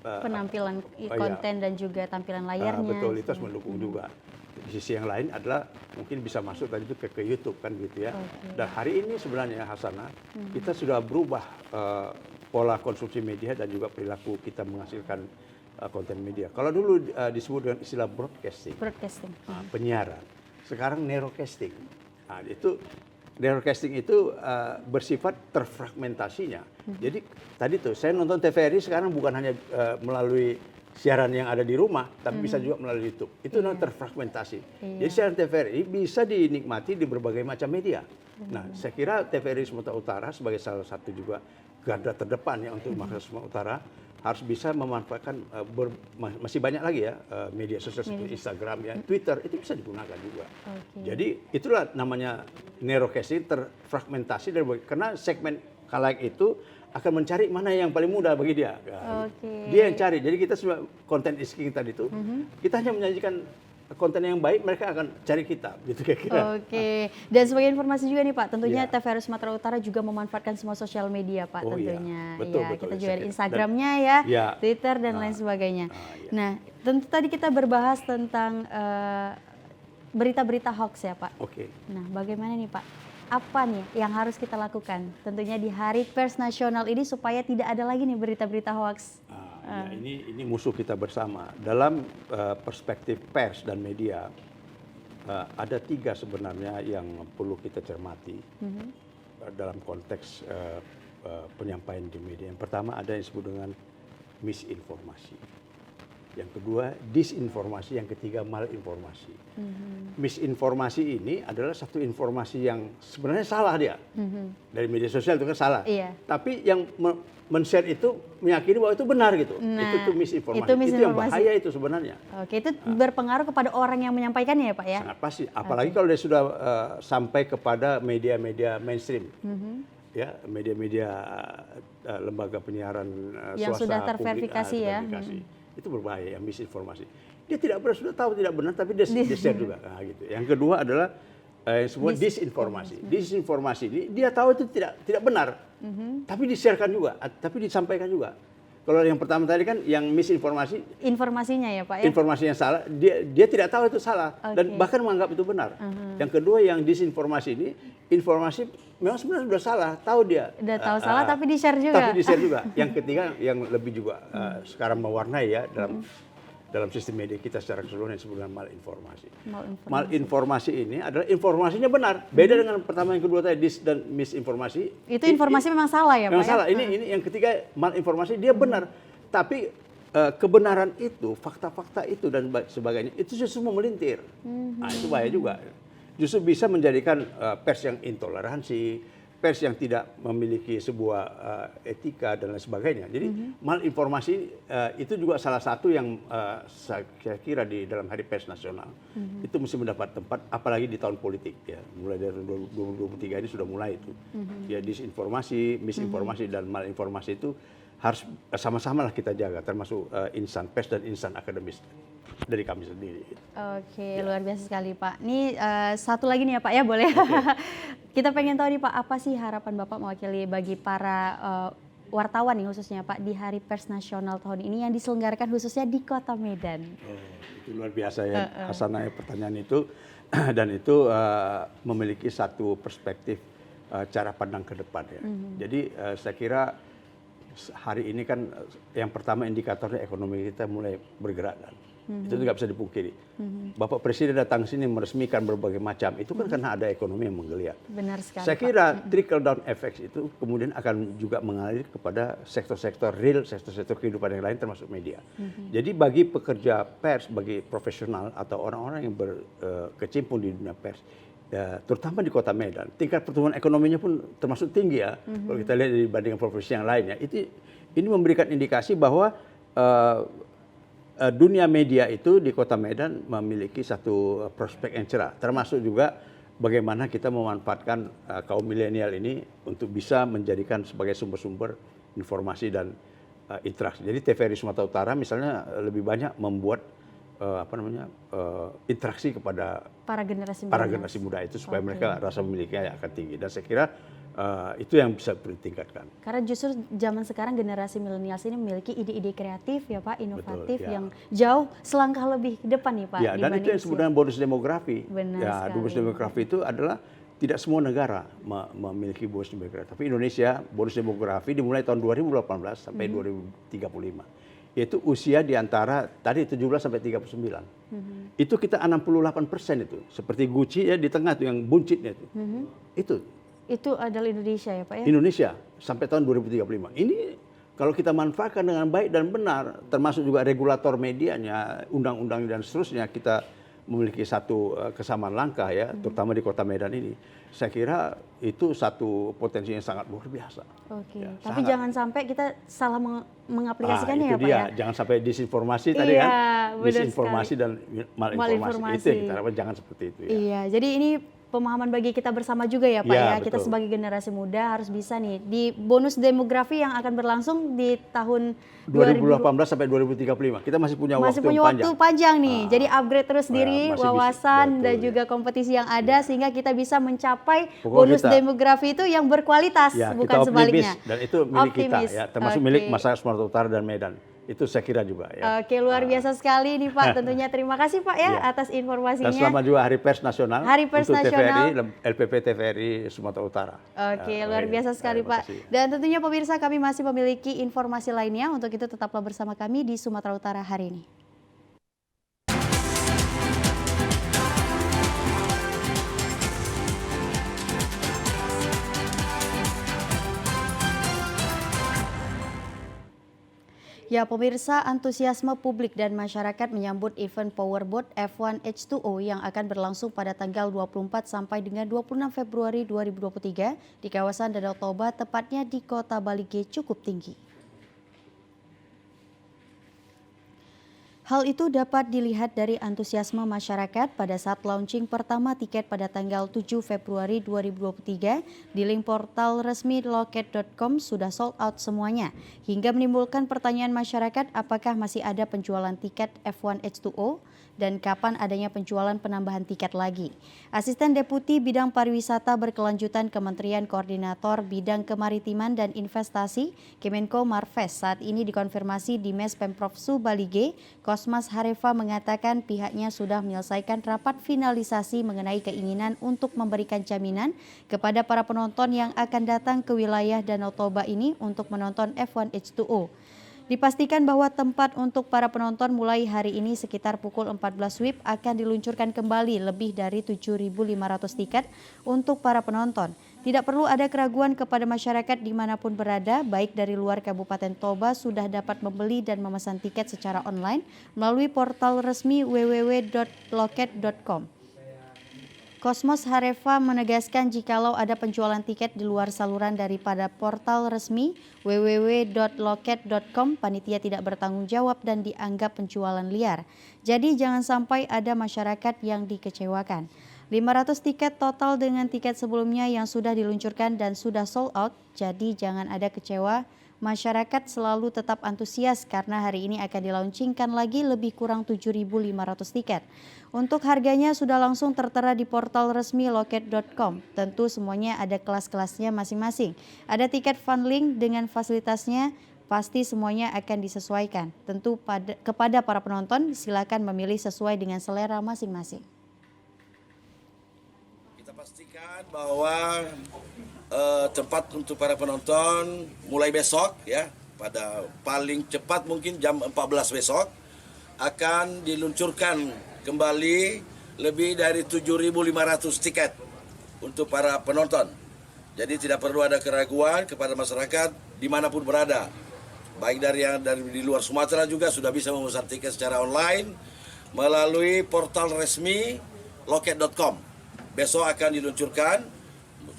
penampilan konten dan juga tampilan layarnya. Betul, itu harus mendukung juga. Di sisi yang lain adalah mungkin bisa masuk tadi itu ke YouTube kan gitu ya. Dan hari ini sebenarnya Hasanah kita sudah berubah pola konsumsi media dan juga perilaku kita menghasilkan konten media. Kalau dulu disebut dengan istilah broadcasting. Penyiaran. Sekarang narrowcasting. Nah, narrowcasting itu bersifat terfragmentasinya. Jadi tadi tuh saya nonton TVRI sekarang bukan hanya melalui siaran yang ada di rumah, tapi bisa juga melalui YouTube. Itu namanya terfragmentasi. Jadi siaran TVRI bisa dinikmati di berbagai macam media. Nah, saya kira TVRI Sumatera Utara sebagai salah satu juga garda terdepan ya untuk masyarakat Sumatera Utara harus bisa memanfaatkan masih banyak lagi ya media sosial seperti Instagram ya, Twitter itu bisa digunakan juga. Jadi itulah namanya narrowcasting, terfragmentasi karena segmen khalayak itu akan mencari mana yang paling mudah bagi dia. Dia yang cari. Jadi kita semua konten isking tadi itu kita hanya menyajikan konten yang baik, mereka akan cari kita, gitu kira-kira. Dan sebagai informasi juga nih Pak, tentunya TVRI Sumatera Utara juga memanfaatkan semua sosial media Pak tentunya. Betul. Kita juga ada Instagramnya ya, Twitter dan lain sebagainya. Nah, tentu tadi kita berbahas tentang berita-berita hoax ya Pak. Nah, bagaimana nih Pak? Apa nih yang harus kita lakukan? Tentunya di Hari Pers Nasional ini supaya tidak ada lagi nih berita-berita hoax. Ya, ini musuh kita bersama. Dalam perspektif pers dan media, ada 3 sebenarnya yang perlu kita cermati dalam konteks penyampaian di media. Yang pertama ada yang disebut dengan misinformasi. Yang kedua disinformasi, yang ketiga malinformasi. Misinformasi ini adalah satu informasi yang sebenarnya salah dia. Dari media sosial itu kan salah. Iya. Tapi yang men-share itu meyakini bahwa itu benar gitu. Nah, itu misinformasi. itu misinformasi. Itu yang bahaya itu sebenarnya. Oke, itu berpengaruh kepada orang yang menyampaikannya ya Pak ya? Sangat pasti. Apalagi kalau dia sudah sampai kepada media-media mainstream. Ya, media-media lembaga penyiaran yang swasta sudah publik, terverifikasi ya. Itu berbahaya, yang misinformasi. Dia tidak benar, sudah tahu tidak benar, tapi dia share juga. Nah, gitu. Yang kedua adalah semua disinformasi. Disinformasi ini dia tahu itu tidak benar, tapi di-sharekan juga, tapi disampaikan juga. Kalau yang pertama tadi kan yang misinformasi, informasinya ya Pak ya? informasi yang salah, dia tidak tahu itu salah dan bahkan menganggap itu benar. Yang kedua yang disinformasi ini, informasi memang sebenarnya sudah salah, tahu dia. Udah tahu salah tapi di-share juga. Tapi di-share juga. Yang ketiga yang lebih juga sekarang mewarnai ya dalam sistem media kita secara keseluruhan yang disebut dengan malinformasi. Malinformasi ini adalah informasinya benar. Beda dengan pertama yang kedua tadi dis dan misinformasi. Itu informasi memang salah ya Pak? Memang salah. Ini yang ketiga malinformasi dia benar. Tapi kebenaran itu, fakta-fakta itu dan sebagainya itu justru memelintir. Nah, itu bahaya juga. Justru bisa menjadikan pers yang intoleransi, pers yang tidak memiliki sebuah etika dan lain sebagainya. Jadi malinformasi itu juga salah satu yang saya kira di dalam Hari Pers Nasional itu mesti mendapat tempat, apalagi di tahun politik ya. Mulai dari 2023 ini sudah mulai itu. Ya, disinformasi, misinformasi dan malinformasi itu harus sama-sama lah kita jaga, termasuk insan pers dan insan akademis dari kami sendiri. Oke, luar biasa sekali Pak. Ini satu lagi nih ya Pak ya, boleh? Kita pengen tahu nih Pak, apa sih harapan Bapak mewakili bagi para wartawan nih khususnya Pak di Hari Pers Nasional tahun ini yang diselenggarakan khususnya di Kota Medan? Itu luar biasa ya, Hasanah, pertanyaan itu. Dan itu memiliki satu perspektif cara pandang ke depan ya. Jadi saya kira hari ini kan yang pertama indikatornya ekonomi kita mulai bergerak kan. Itu tidak bisa dipungkiri. Bapak Presiden datang sini meresmikan berbagai macam, itu kan karena ada ekonomi yang menggeliat. Benar sekali. Saya kira trickle down effects itu kemudian akan juga mengalir kepada sektor-sektor real, sektor-sektor kehidupan yang lain termasuk media. Jadi bagi pekerja pers, bagi profesional atau orang-orang yang berkecimpung di dunia pers, ya, terutama di Kota Medan, tingkat pertumbuhan ekonominya pun termasuk tinggi ya. Kalau kita lihat dibandingkan provinsi yang lainnya, ini memberikan indikasi bahwa dunia media itu di Kota Medan memiliki satu prospek yang cerah, termasuk juga bagaimana kita memanfaatkan kaum milenial ini untuk bisa menjadikan sebagai sumber-sumber informasi dan interaksi. Jadi TVRI Sumatera Utara misalnya lebih banyak membuat interaksi kepada para generasi muda itu supaya mereka rasa memilikinya akan tinggi, dan saya kira itu yang bisa ditingkatkan. Karena justru zaman sekarang generasi milenial ini memiliki ide-ide kreatif ya Pak, inovatif, Betul, ya. yang jauh selangkah lebih ke depan nih Pak. Ya, dan itu yang disebut dengan bonus demografi. Benar ya, sekali. bonus demografi itu adalah tidak semua negara memiliki bonus demografi. Tapi Indonesia bonus demografi dimulai tahun 2018 sampai 2035. Yaitu usia di antara tadi 17 sampai 39. Itu kita 68% itu. Seperti Gucci ya di tengah tuh yang buncitnya itu. Itu adalah Indonesia ya Pak ya? Indonesia sampai tahun 2035. Ini kalau kita manfaatkan dengan baik dan benar, termasuk juga regulator medianya, undang-undang dan seterusnya, kita memiliki satu kesamaan langkah ya, terutama di Kota Medan ini. Saya kira itu satu potensi yang sangat luar biasa. Oke, Ya, tapi sangat. jangan sampai kita salah mengaplikasikannya ya itu Pak ya? Jangan sampai disinformasi tadi Iya, kan, benar misinformasi dan malinformasi. Itu yang kita harapkan, jangan seperti itu ya. Iya, jadi ini pemahaman bagi kita bersama juga ya Pak Ya, ya. Kita betul. sebagai generasi muda harus bisa nih di bonus demografi yang akan berlangsung di tahun 2018 sampai 2035. Kita masih punya waktu yang waktu panjang nih. Jadi upgrade terus diri, masih bisa. wawasan Betul, dan ya. juga kompetisi yang ada sehingga kita bisa mencapai Pokoknya bonus kita- demografi itu yang berkualitas, Ya, bukan kita optimis sebaliknya. dan itu milik Optimis. kita ya, termasuk Oke. milik masyarakat Sumatera Utara dan Medan. Itu saya kira juga ya. Oke, luar biasa sekali nih Pak. Tentunya terima kasih Pak ya atas informasinya. Dan selamat juga Hari Pers Nasional Hari Pers untuk Nasional. TVRI, LPP TVRI Sumatera Utara. Oke, luar biasa sekali Pak. Dan tentunya pemirsa, kami masih memiliki informasi lainnya. Untuk itu tetaplah bersama kami di Sumatera Utara hari ini. Ya pemirsa, antusiasme publik dan masyarakat menyambut event Powerboat F1 H2O yang akan berlangsung pada tanggal 24 sampai dengan 26 Februari 2023 di kawasan Danau Toba, tepatnya di Kota Balige, cukup tinggi. Hal itu dapat dilihat dari antusiasme masyarakat pada saat launching pertama tiket pada tanggal 7 Februari 2023 di link portal resmi loket.com sudah sold out semuanya, hingga menimbulkan pertanyaan masyarakat apakah masih ada penjualan tiket F1 H2O dan kapan adanya penjualan penambahan tiket lagi. Asisten Deputi Bidang Pariwisata Berkelanjutan Kementerian Koordinator Bidang Kemaritiman dan Investasi Kemenko Marves saat ini dikonfirmasi di Mes Pemprov Su Balige. Kosmas Hareva mengatakan pihaknya sudah menyelesaikan rapat finalisasi mengenai keinginan untuk memberikan jaminan kepada para penonton yang akan datang ke wilayah Danau Toba ini untuk menonton F1 H2O. Dipastikan bahwa tempat untuk para penonton mulai hari ini sekitar pukul 14 WIB akan diluncurkan kembali lebih dari 7.500 tiket untuk para penonton. Tidak perlu ada keraguan kepada masyarakat dimanapun berada, baik dari luar Kabupaten Toba sudah dapat membeli dan memesan tiket secara online melalui portal resmi www.loket.com. Kosmas Hareva menegaskan jikalau ada penjualan tiket di luar saluran daripada portal resmi www.loket.com, panitia tidak bertanggung jawab dan dianggap penjualan liar. Jadi jangan sampai ada masyarakat yang dikecewakan. 500 tiket total dengan tiket sebelumnya yang sudah diluncurkan dan sudah sold out, jadi jangan ada kecewa. Masyarakat selalu tetap antusias karena hari ini akan dilaunchingkan lagi lebih kurang 7.500 tiket. Untuk harganya sudah langsung tertera di portal resmi loket.com. Tentu semuanya ada kelas-kelasnya masing-masing. Ada tiket funlink dengan fasilitasnya, pasti semuanya akan disesuaikan. Tentu kepada para penonton silakan memilih sesuai dengan selera masing-masing. Kita pastikan bahwa tempat untuk para penonton mulai besok ya, pada paling cepat mungkin jam 14 besok akan diluncurkan kembali lebih dari 7.500 tiket untuk para penonton. Jadi tidak perlu ada keraguan kepada masyarakat dimanapun berada. Baik dari di luar Sumatera juga sudah bisa memesan tiket secara online melalui portal resmi loket.com. Besok akan diluncurkan.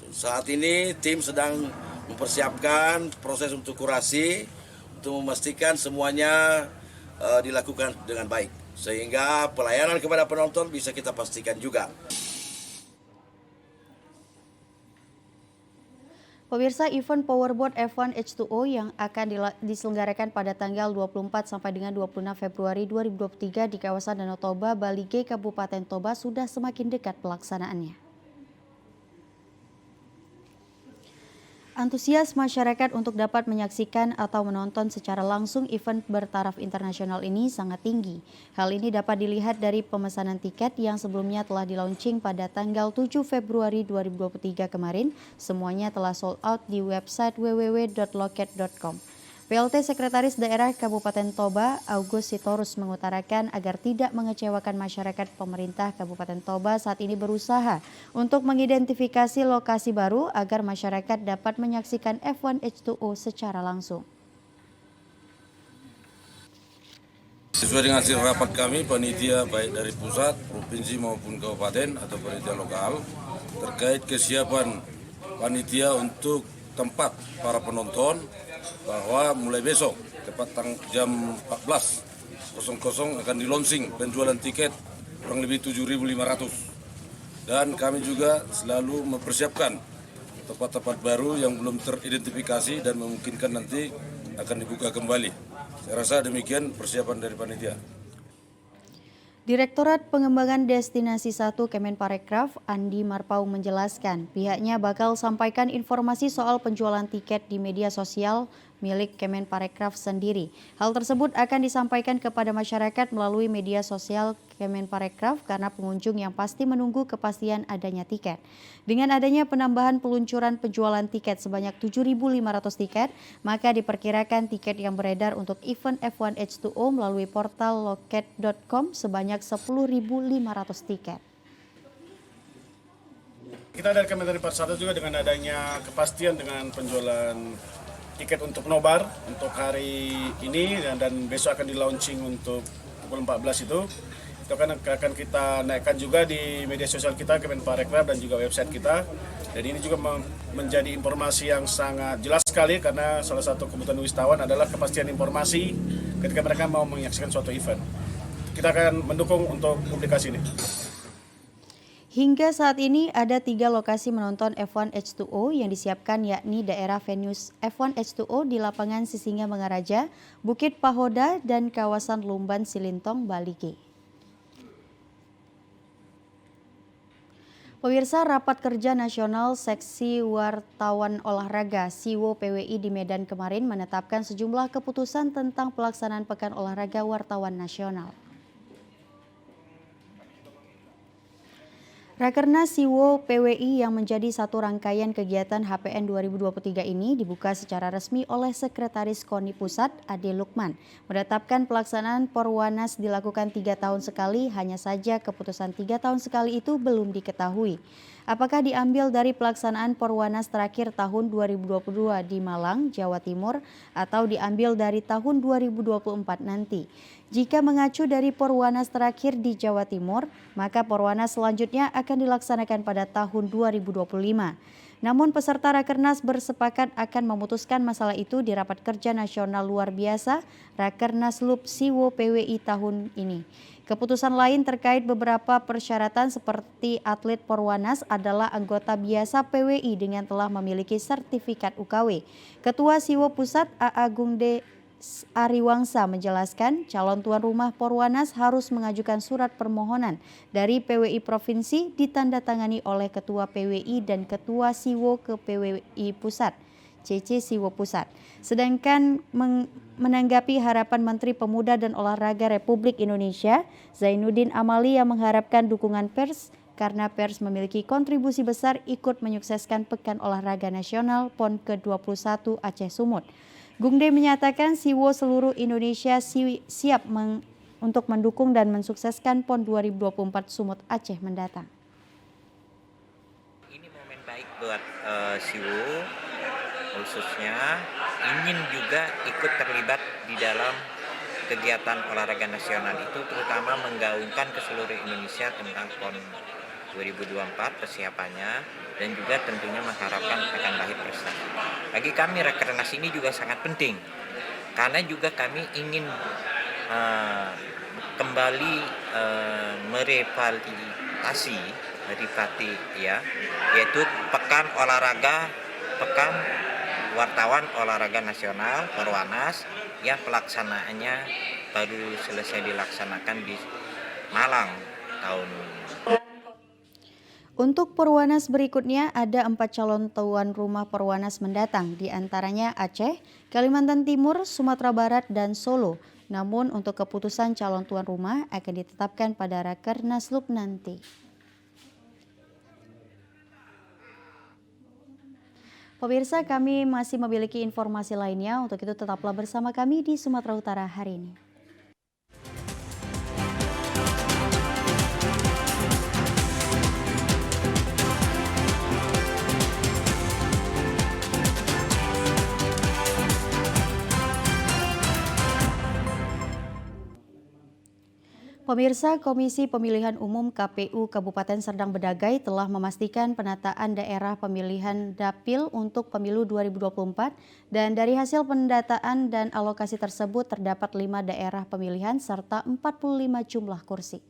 Saat ini tim sedang mempersiapkan proses untuk kurasi untuk memastikan semuanya dilakukan dengan baik sehingga pelayanan kepada penonton bisa kita pastikan juga. Pemirsa, event Powerboat F1 H2O yang akan diselenggarakan pada tanggal 24 sampai dengan 26 Februari 2023 di kawasan Danau Toba, Balige, Kabupaten Toba sudah semakin dekat pelaksanaannya. Antusias masyarakat untuk dapat menyaksikan atau menonton secara langsung event bertaraf internasional ini sangat tinggi. Hal ini dapat dilihat dari pemesanan tiket yang sebelumnya telah dilaunching pada tanggal 7 Februari 2023 kemarin. Semuanya telah sold out di website www.loket.com. PLT Sekretaris Daerah Kabupaten Toba, Agus Sitorus mengutarakan agar tidak mengecewakan masyarakat, pemerintah Kabupaten Toba saat ini berusaha untuk mengidentifikasi lokasi baru agar masyarakat dapat menyaksikan F1 H2O secara langsung. Sesuai dengan hasil rapat kami, panitia baik dari pusat, provinsi maupun kabupaten atau panitia lokal terkait kesiapan panitia untuk tempat para penonton, bahwa mulai besok tepat jam 14.00 akan di-launching penjualan tiket kurang lebih 7.500. Dan kami juga selalu mempersiapkan tempat-tempat baru yang belum teridentifikasi dan memungkinkan nanti akan dibuka kembali. Saya rasa demikian persiapan dari panitia. Direktorat Pengembangan Destinasi 1 Kemenparekraf, Andi Marpau menjelaskan pihaknya bakal sampaikan informasi soal penjualan tiket di media sosial milik Kemenparekraf sendiri. Hal tersebut akan disampaikan kepada masyarakat melalui media sosial Kemenparekraf karena pengunjung yang pasti menunggu kepastian adanya tiket. Dengan adanya penambahan peluncuran penjualan tiket sebanyak 7.500 tiket, maka diperkirakan tiket yang beredar untuk event F1 H2O melalui portal loket.com sebanyak 10.500 tiket. Kita dari Kementerian Pariwisata juga dengan adanya kepastian dengan penjualan tiket untuk nobar untuk hari ini dan besok akan di launching untuk pukul 14 itu akan kita naikkan juga di media sosial kita Kemenparekraf dan juga website kita. Dan ini juga menjadi informasi yang sangat jelas sekali karena salah satu kebutuhan wisatawan adalah kepastian informasi ketika mereka mau menyaksikan suatu event. Kita akan mendukung untuk publikasi ini. Hingga saat ini ada 3 lokasi menonton F1 H2O yang disiapkan, yakni daerah venues F1 H2O di lapangan Sisinga Mengaraja, Bukit Pahoda, dan kawasan Lumban Silintong, Baligi. Pemirsa, Rapat Kerja Nasional Seksi Wartawan Olahraga SIWO PWI di Medan kemarin menetapkan sejumlah keputusan tentang pelaksanaan Pekan Olahraga Wartawan Nasional. Rakernas SIWO PWI yang menjadi satu rangkaian kegiatan HPN 2023 ini dibuka secara resmi oleh Sekretaris KONI Pusat, Ade Lukman. Menetapkan pelaksanaan Porwanas dilakukan 3 tahun sekali, hanya saja keputusan 3 tahun sekali itu belum diketahui. Apakah diambil dari pelaksanaan Porwanas terakhir tahun 2022 di Malang, Jawa Timur, atau diambil dari tahun 2024 nanti? Jika mengacu dari Porwanas terakhir di Jawa Timur, maka Porwanas selanjutnya akan dilaksanakan pada tahun 2025. Namun peserta Rakernas bersepakat akan memutuskan masalah itu di Rapat Kerja Nasional Luar Biasa Rakernas LUB SIWO PWI tahun ini. Keputusan lain terkait beberapa persyaratan seperti atlet Porwanas adalah anggota biasa PWI dengan telah memiliki sertifikat UKW. Ketua SIWO Pusat AA Gungde Ariwangsa menjelaskan calon tuan rumah Porwanas harus mengajukan surat permohonan dari PWI Provinsi ditandatangani oleh Ketua PWI dan Ketua SIWO ke PWI Pusat, CC SIWO Pusat. Sedangkan menanggapi harapan Menteri Pemuda dan Olahraga Republik Indonesia, Zainuddin Amali yang mengharapkan dukungan pers karena pers memiliki kontribusi besar ikut menyukseskan Pekan Olahraga Nasional PON ke-21 Aceh Sumut. Gungde menyatakan SIWO seluruh Indonesia siap untuk mendukung dan mensukseskan PON 2024 Sumut Aceh mendatang. Ini momen baik buat SIWO, khususnya ingin juga ikut terlibat di dalam kegiatan olahraga nasional itu, terutama menggaungkan ke seluruh Indonesia tentang PON 2024 persiapannya, dan juga tentunya mengharapkan akan lahir prestasi. Bagi kami Rakernas ini juga sangat penting karena juga kami ingin kembali merevitalisasi ya, yaitu Pekan Olahraga, Pekan Wartawan Olahraga Nasional Porwanas yang pelaksanaannya baru selesai dilaksanakan di Malang tahun. Untuk Porwanas berikutnya ada 4 calon tuan rumah Porwanas mendatang, diantaranya Aceh, Kalimantan Timur, Sumatera Barat, dan Solo. Namun untuk keputusan calon tuan rumah akan ditetapkan pada Rakernas LUB nanti. Pemirsa, kami masih memiliki informasi lainnya, untuk itu tetaplah bersama kami di Sumatera Utara hari ini. Pemirsa, Komisi Pemilihan Umum KPU Kabupaten Serdang Bedagai telah memastikan penataan daerah pemilihan dapil untuk pemilu 2024 dan dari hasil pendataan dan alokasi tersebut terdapat 5 daerah pemilihan serta 45 jumlah kursi.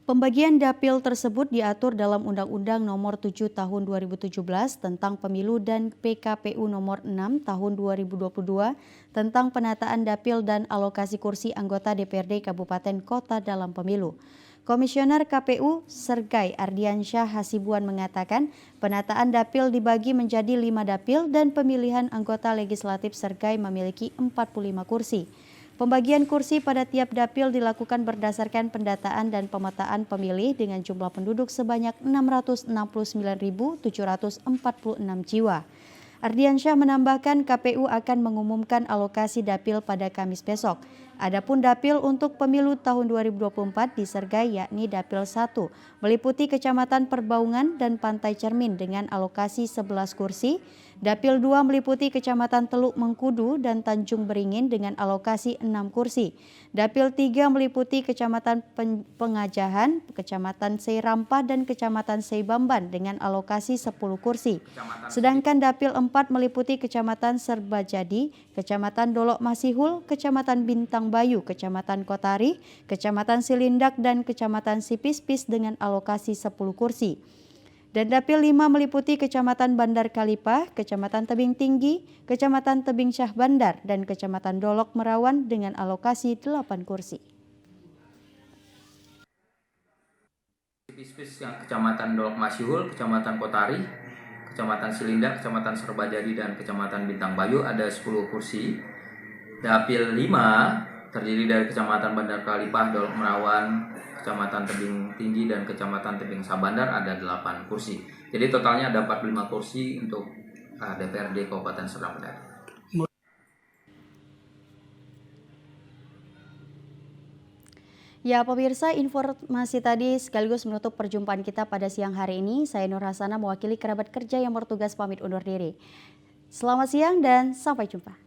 Pembagian dapil tersebut diatur dalam Undang-Undang Nomor 7 Tahun 2017 tentang Pemilu dan PKPU Nomor 6 Tahun 2022 tentang penataan dapil dan alokasi kursi anggota DPRD Kabupaten Kota dalam pemilu. Komisioner KPU Sergai Ardiansyah Hasibuan mengatakan penataan dapil dibagi menjadi 5 dapil dan pemilihan anggota legislatif Sergai memiliki 45 kursi. Pembagian kursi pada tiap dapil dilakukan berdasarkan pendataan dan pemetaan pemilih dengan jumlah penduduk sebanyak 669.746 jiwa. Ardiansyah menambahkan KPU akan mengumumkan alokasi dapil pada Kamis besok. Adapun dapil untuk pemilu tahun 2024 di Sergai yakni Dapil 1 meliputi Kecamatan Perbaungan dan Pantai Cermin dengan alokasi 11 kursi. Dapil 2 meliputi Kecamatan Teluk Mengkudu dan Tanjung Beringin dengan alokasi 6 kursi. Dapil 3 meliputi Kecamatan Pengajahan, Kecamatan Seirampah dan Kecamatan Seibamban dengan alokasi 10 kursi. Sedangkan Dapil 4 meliputi Kecamatan Serbajadi, Kecamatan Dolok Masihul, Kecamatan Bintang Bayu, Kecamatan Kotari, Kecamatan Silindak dan Kecamatan Sipispis dengan alokasi 10 kursi. Dan Dapil 5 meliputi Kecamatan Bandar Kalipah, Kecamatan Tebing Tinggi, Kecamatan Tebing Syah Bandar, dan Kecamatan Dolok Merawan dengan alokasi 8 kursi. Kecamatan Dolok Masihul, Kecamatan Kotari, Kecamatan Silindak, Kecamatan Serbajadi, dan Kecamatan Bintang Bayu ada 10 kursi. Dapil 5 terdiri dari Kecamatan Bandar Kalipah, Dolok Merawan, Kecamatan Tebing Tinggi, dan Kecamatan Tebing Sabandar ada 8 kursi. Jadi totalnya ada 45 kursi untuk DPRD Kabupaten Serdang Bedagai. Ya pemirsa, informasi tadi sekaligus menutup perjumpaan kita pada siang hari ini. Saya Nur Hasana mewakili kerabat kerja yang bertugas pamit undur diri. Selamat siang dan sampai jumpa.